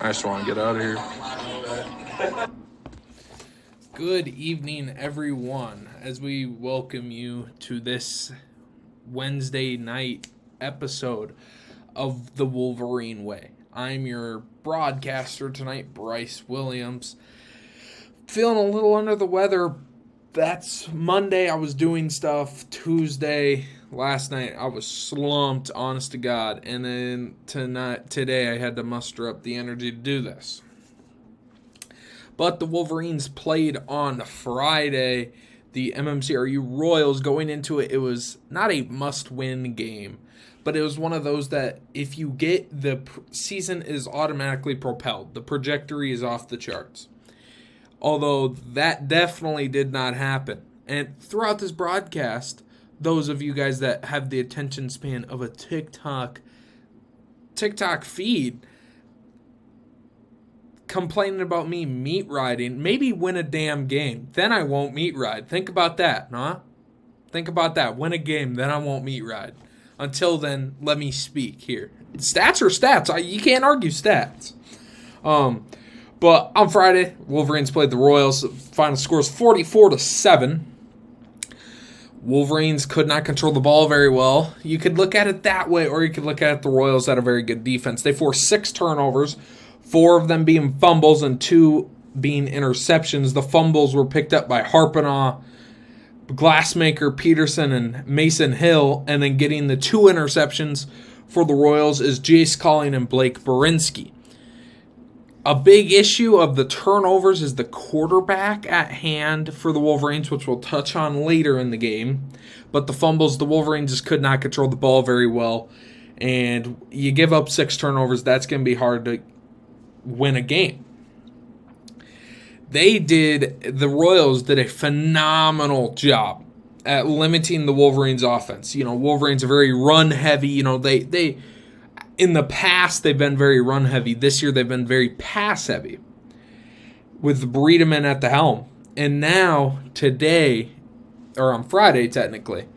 I just want to get out of here. Good evening, everyone, as we welcome you to this Wednesday night episode of The Wolverine Way. I'm your broadcaster tonight, Bryce Williams. Feeling a little under the weather. That's Monday, I was doing stuff. Tuesday, last night, I was slumped, honest to God. And then today, I had to muster up the energy to do this. But the Wolverines played on Friday. The MMCRU Royals, going into it, it was not a must-win game. But it was one of those that if you get, the season is automatically propelled. The trajectory is off the charts. Although that definitely did not happen. And throughout this broadcast, those of you guys that have the attention span of a TikTok feed complaining about me meat riding, maybe win a damn game. Then I won't meat ride. Think about that, huh? Think about that. Win a game, then I won't meat ride. Until then, let me speak here. Stats are stats. You can't argue stats. But on Friday, Wolverines played the Royals. Final score is 44-7. Wolverines could not control the ball very well. You could look at it that way, or you could look at it, the Royals had a very good defense. They forced 6 turnovers, 4 of them being fumbles and 2 being interceptions. The fumbles were picked up by Harpinaugh, Glassmaker, Peterson, and Mason Hill, and then getting the 2 interceptions for the Royals is Jace Calling and Blake Berinsky. A big issue of the turnovers is the quarterback at hand for the Wolverines, which we'll touch on later in the game. But the fumbles, the Wolverines just could not control the ball very well. And you give up 6 turnovers, that's going to be hard to win a game. The Royals did a phenomenal job at limiting the Wolverines' offense. Wolverines are very run-heavy. They in the past, they've been very run-heavy. This year, they've been very pass-heavy with Breedeman at the helm. And now, today, or on Friday, technically,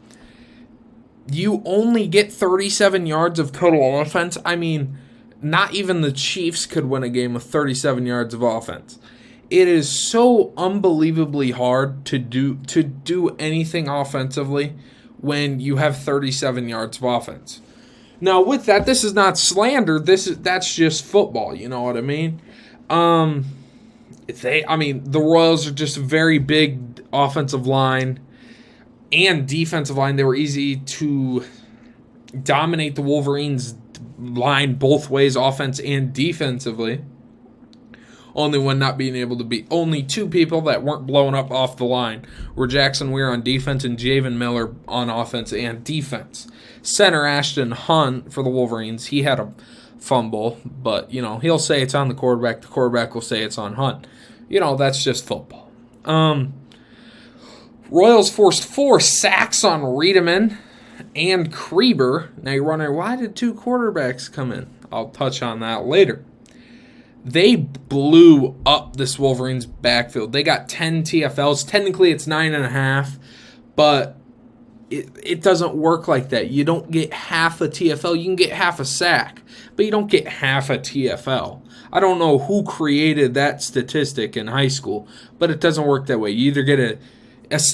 you only get 37 yards of total offense. I mean, not even the Chiefs could win a game with 37 yards of offense. It is so unbelievably hard to do anything offensively when you have 37 yards of offense. Now, with that, this is not slander. That's just football. You know what I mean? The Royals are just a very big offensive line and defensive line. They were easy to dominate the Wolverines' line both ways, offense and defensively. Only one not being able to beat. Only 2 people that weren't blown up off the line were Jackson Weir on defense and Javen Miller on offense and defense. Center Ashton Hunt for the Wolverines, he had a fumble, but, he'll say it's on the quarterback. The quarterback will say it's on Hunt. That's just football. Royals forced 4 sacks on Riedemann and Krieber. Now you're wondering, why did 2 quarterbacks come in? I'll touch on that later. They blew up this Wolverines backfield. They got 10 TFLs. Technically, it's 9.5, but it doesn't work like that. You don't get half a TFL. You can get half a sack, but you don't get half a TFL. I don't know who created that statistic in high school, but it doesn't work that way. You either get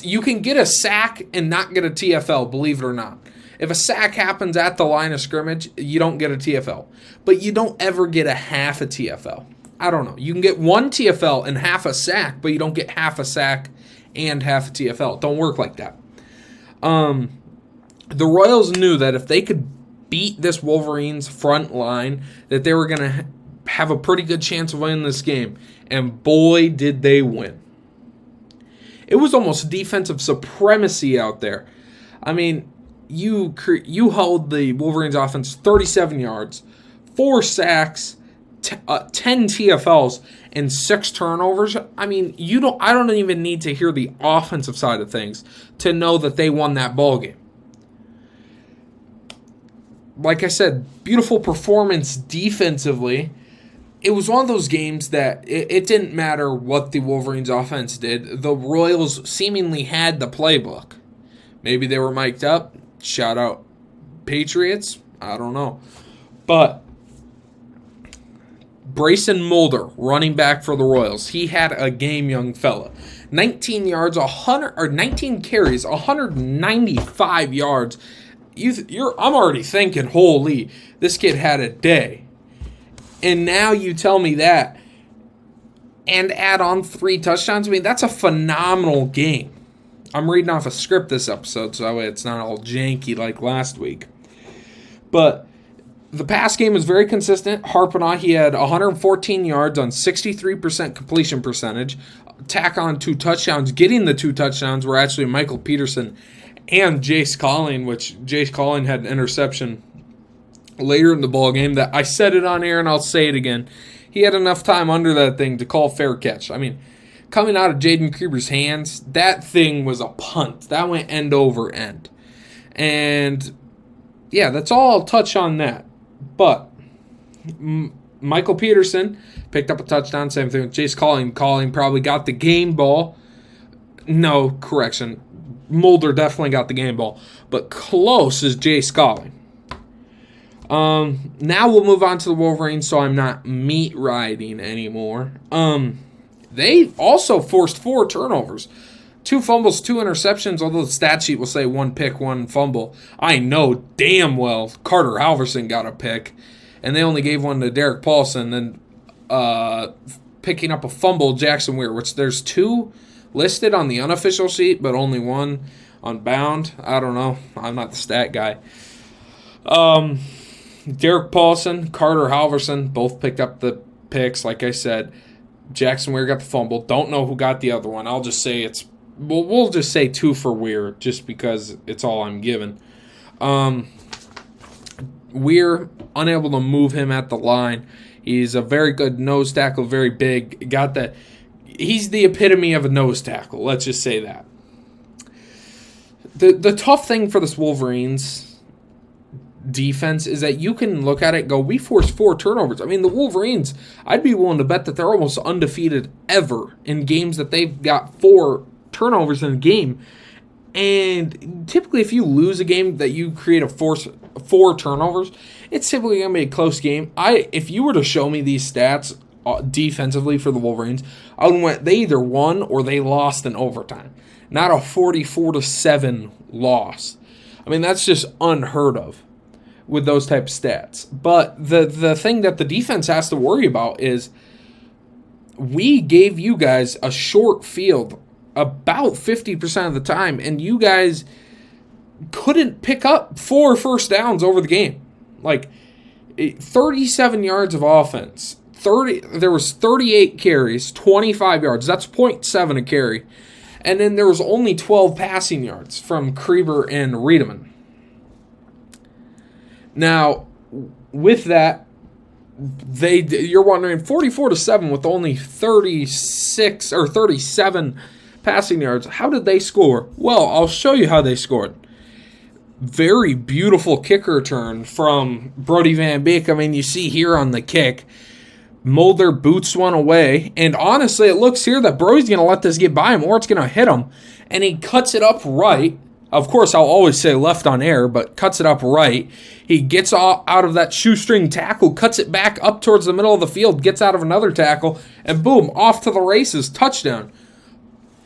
you can get a sack and not get a TFL, believe it or not. If a sack happens at the line of scrimmage, you don't get a TFL. But you don't ever get a half a TFL. I don't know. You can get 1 TFL and half a sack, but you don't get half a sack and half a TFL. It don't work like that. The Royals knew that if they could beat this Wolverines front line, that they were going to have a pretty good chance of winning this game. And boy, did they win. It was almost defensive supremacy out there. I mean, you held the Wolverines offense 37 yards, 4 sacks, 10 TFLs, and 6 turnovers. I mean, I don't even need to hear the offensive side of things to know that they won that ball game. Like I said, beautiful performance defensively. It was one of those games that it didn't matter what the Wolverines offense did. The Royals seemingly had the playbook. Maybe they were mic'd up. Shout out Patriots. I don't know. But Brayson Mulder, running back for the Royals. He had a game, young fella. 19 yards, 19 carries, 195 yards. I'm already thinking, holy, this kid had a day. And now you tell me that and add on 3 touchdowns. I mean, that's a phenomenal game. I'm reading off a script this episode, so that way it's not all janky like last week. But the pass game was very consistent. Harpanaugh, he had 114 yards on 63% completion percentage. Tack on 2 touchdowns. Getting the 2 touchdowns were actually Michael Peterson and Jace Colling, which Jace Colling had an interception later in the ball game that I said it on air and I'll say it again. He had enough time under that thing to call fair catch. I mean, coming out of Jaden Krieber's hands, that thing was a punt. That went end over end. And, yeah, that's all I'll touch on that. But Michael Peterson picked up a touchdown. Same thing with Jace Colling. Colling probably got the game ball. No, correction. Mulder definitely got the game ball. But close is Jace Colling. Now we'll move on to the Wolverines, so I'm not meat riding anymore. They also forced 4 turnovers. 2 fumbles, 2 interceptions, although the stat sheet will say 1 pick, 1 fumble. I know damn well Carter Halverson got a pick, and they only gave one to Derek Paulson. Then picking up a fumble, Jackson Weir, which there's 2 listed on the unofficial sheet, but only 1 on bound. I don't know. I'm not the stat guy. Derek Paulson, Carter Halverson, both picked up the picks, like I said. Jackson Weir got the fumble. Don't know who got the other one. I'll just say we'll just say 2 for Weir, just because it's all I'm given. Weir, unable to move him at the line. He's a very good nose tackle, very big. He's the epitome of a nose tackle. Let's just say that. The tough thing for this Wolverines defense is that you can look at it and go, we forced 4 turnovers. I mean, the Wolverines, I'd be willing to bet that they're almost undefeated ever in games that they've got 4 turnovers in a game. And typically, if you lose a game that you create 4 turnovers, it's typically going to be a close game. If you were to show me these stats defensively for the Wolverines, I would went they either won or they lost in overtime. Not a 44-7 loss. I mean, that's just unheard of with those type of stats. But the thing that the defense has to worry about is we gave you guys a short field about 50% of the time, and you guys couldn't pick up 4 first downs over the game. Like, 37 yards of offense. There was 38 carries, 25 yards. That's 0.7 a carry. And then there was only 12 passing yards from Krieber and Riedemann. Now, with that, you're wondering 44-7 with only 36 or 37 passing yards. How did they score? Well, I'll show you how they scored. Very beautiful kick return from Brody Van Beek. I mean, you see here on the kick, Mulder boots one away, and honestly, it looks here that Brody's going to let this get by him, or it's going to hit him, and he cuts it up right. Of course, I'll always say left on air, but cuts it up right. He gets out of that shoestring tackle, cuts it back up towards the middle of the field, gets out of another tackle, and boom, off to the races, touchdown.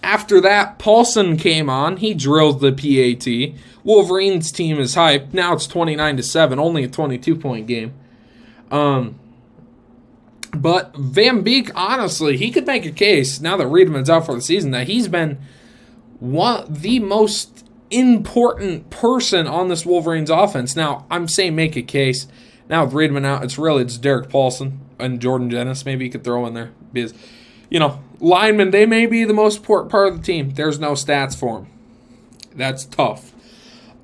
After that, Paulson came on. He drilled the PAT. Wolverines team is hyped. Now it's 29-7, only a 22-point game. But Van Beek, honestly, he could make a case, now that Riedemann's out for the season, that he's been the most important person on this Wolverines offense. Now, I'm saying make a case. Now with Riedemann out, it's Derek Paulson and Jordan Jennings. Maybe you could throw in there. Because, linemen, they may be the most important part of the team. There's no stats for them. That's tough.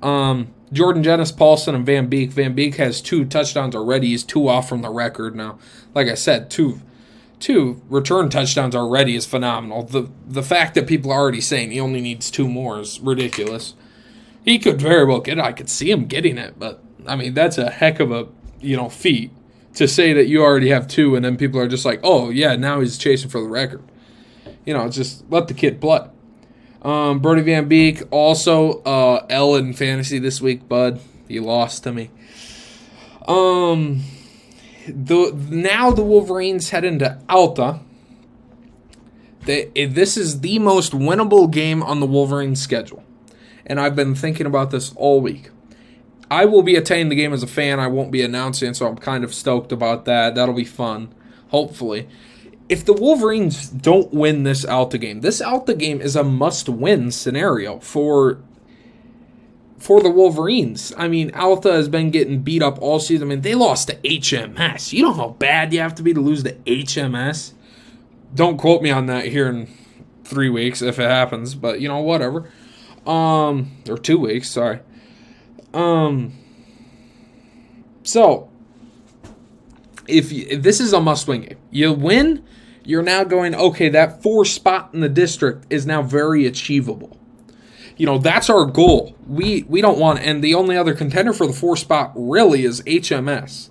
Jordan Jennings, Paulson, and Van Beek. Van Beek has 2 touchdowns already. He's 2 off from the record now. Like I said, two return touchdowns already is phenomenal. The fact that people are already saying he only needs 2 more is ridiculous. He could very well get it. I could see him getting it, but, I mean, that's a heck of a, feat to say that you already have 2 and then people are just like, oh, yeah, now he's chasing for the record. Just let the kid play. Brody Van Beek, also L in fantasy this week, bud. You lost to me. Now the Wolverines head into Alta. This is the most winnable game on the Wolverines schedule. And I've been thinking about this all week. I will be attending the game as a fan. I won't be announcing, so I'm kind of stoked about that. That'll be fun, hopefully. If the Wolverines don't win this Alta game is a must-win scenario for the Wolverines. I mean, Alta has been getting beat up all season. I mean, they lost to HMS. You know how bad you have to be to lose to HMS? Don't quote me on that here in 3 weeks if it happens, but, whatever. Or 2 weeks, sorry. So, if this is a must-win game. You win, you're now going, okay, that 4th spot in the district is now very achievable. That's our goal. We don't want, and the only other contender for the 4th spot really is HMS.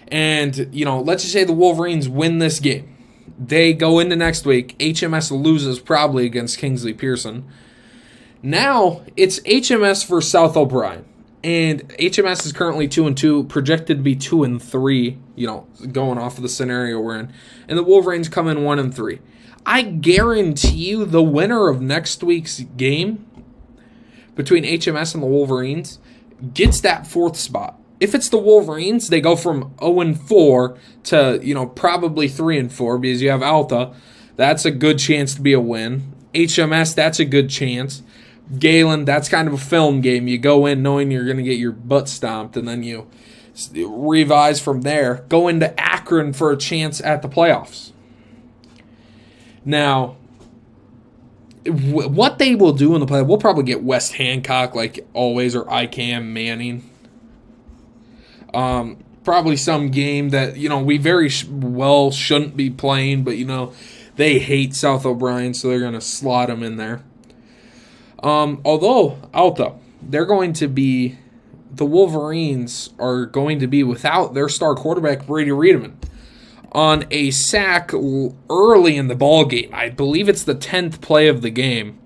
And, let's just say the Wolverines win this game. They go into next week. HMS loses probably against Kingsley Pearson. Now, it's HMS versus South O'Brien. And HMS is currently 2-2, projected to be 2-3, going off of the scenario we're in. And the Wolverines come in 1-3. I guarantee you the winner of next week's game between HMS and the Wolverines gets that 4th spot. If it's the Wolverines, they go from 0-4 to, probably 3-4 because you have Alta. That's a good chance to be a win. HMS, that's a good chance. Galen, that's kind of a film game. You go in knowing you're going to get your butt stomped, and then you revise from there. Go into Akron for a chance at the playoffs. Now, what they will do in the playoffs, we'll probably get West Hancock like always, or ICAM Manning. Probably some game that, we very well shouldn't be playing, but, they hate South O'Brien, so they're going to slot them in there. Although, Alta, the Wolverines are going to be without their star quarterback, Brady Riedemann, on a sack early in the ball game. I believe it's the 10th play of the game.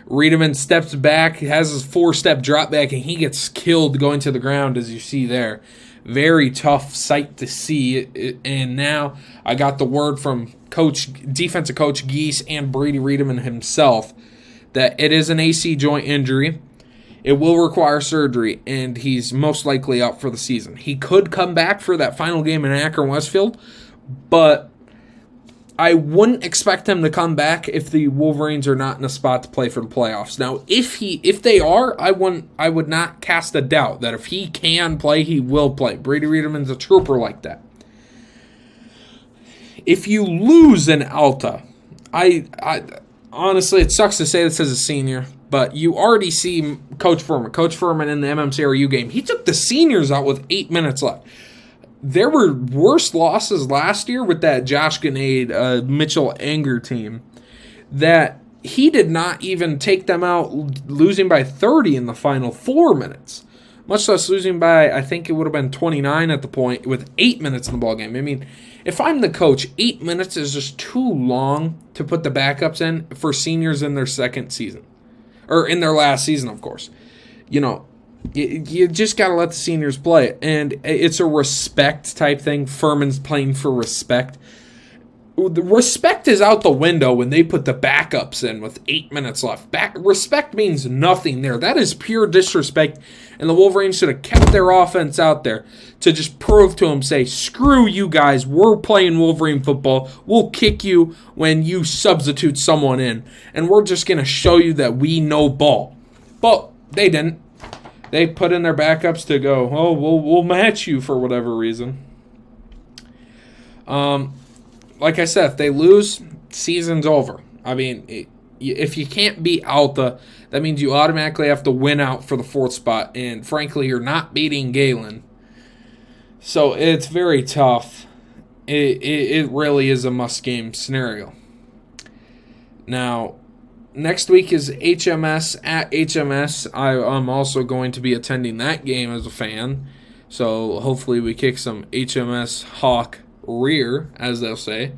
Riedemann steps back, has his 4-step drop back, and he gets killed going to the ground, as you see there. Very tough sight to see. And now I got the word from defensive coach Geese and Brady Riedemann himself that it is an AC joint injury. It will require surgery, and he's most likely out for the season. He could come back for that final game in Akron Westfield, but I wouldn't expect him to come back if the Wolverines are not in a spot to play for the playoffs. Now, if they are, I would not cast a doubt that if he can play, he will play. Brady Riedemann's a trooper like that. If you lose in Alta, I honestly, it sucks to say this as a senior, but you already see Coach Furman. Coach Furman in the MMCRU game, he took the seniors out with 8 minutes left. There were worse losses last year with that Josh Grenade, Mitchell Anger team that he did not even take them out, losing by 30 in the final 4 minutes, much less losing by, I think it would have been 29 at the point with 8 minutes in the ballgame. I mean, if I'm the coach, 8 minutes is just too long to put the backups in for seniors in their second season. Or in their last season, of course. You just got to let the seniors play. And it's a respect type thing. Furman's playing for respect. The respect is out the window when they put the backups in with 8 minutes left. Respect means nothing there. That is pure disrespect. And the Wolverines should have kept their offense out there to just prove to them, say, screw you guys. We're playing Wolverine football. We'll kick you when you substitute someone in. And we're just going to show you that we know ball. But they didn't. They put in their backups to go, oh, we'll match you for whatever reason. Like I said, if they lose, season's over. I mean, if you can't beat Alta, that means you automatically have to win out for the 4th spot. And frankly, you're not beating Galen. So it's very tough. It really is a must-game scenario. Now, next week is HMS at HMS. I'm also going to be attending that game as a fan. So hopefully we kick some HMS Hawk rear, as they'll say.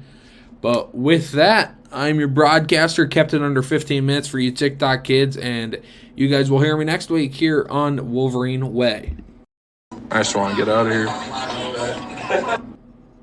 But with that, I'm your broadcaster, kept it under 15 minutes for you TikTok kids, and you guys will hear me next week here on Wolverine Way. I just want to get out of here.